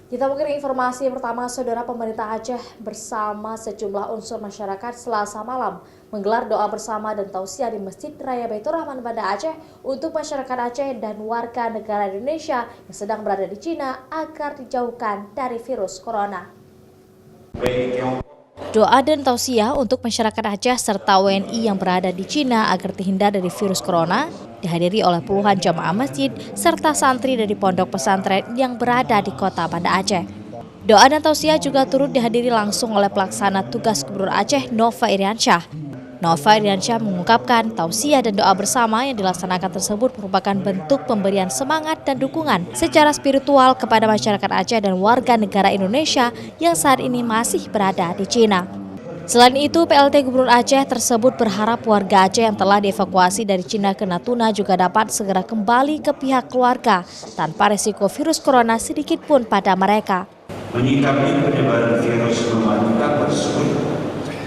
Kita mungkin informasi pertama, Saudara. Pemerintah Aceh bersama sejumlah unsur masyarakat Selasa malam menggelar doa bersama dan tausiah di Masjid Raya Baitur Rahman Banda Aceh untuk masyarakat Aceh dan warga negara Indonesia yang sedang berada di Cina agar dijauhkan dari virus corona. Doa dan tausiah untuk masyarakat Aceh serta WNI yang berada di Cina agar terhindar dari virus corona dihadiri oleh puluhan jamaah masjid serta santri dari pondok pesantren yang berada di kota Banda Aceh. Doa dan tausiah juga turut dihadiri langsung oleh pelaksana tugas Gubernur Aceh Nova Iriansyah. Nova Iriansyah mengungkapkan tausiah dan doa bersama yang dilaksanakan tersebut merupakan bentuk pemberian semangat dan dukungan secara spiritual kepada masyarakat Aceh dan warga negara Indonesia yang saat ini masih berada di Cina. Selain itu, PLT Gubernur Aceh tersebut berharap warga Aceh yang telah dievakuasi dari Cina ke Natuna juga dapat segera kembali ke pihak keluarga tanpa resiko virus corona sedikit pun pada mereka. Menyikapi penyebaran virus mematikan tersebut,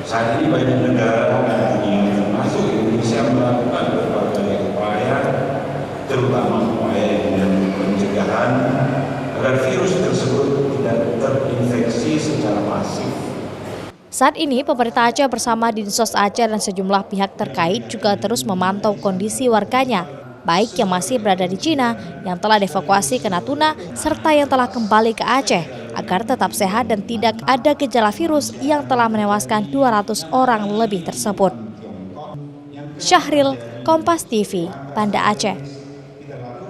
saat ini banyak negara dan dunia termasuk Indonesia melakukan berbagai upaya, terutama upaya dengan pencegahan agar virus tersebut tidak terinfeksi secara masif. Saat ini, pemerintah Aceh bersama Dinsos Aceh dan sejumlah pihak terkait juga terus memantau kondisi warganya, baik yang masih berada di Cina, yang telah dievakuasi ke Natuna, serta yang telah kembali ke Aceh, agar tetap sehat dan tidak ada gejala virus yang telah menewaskan 200 orang lebih tersebut. Syahril, Kompas TV, Banda Aceh.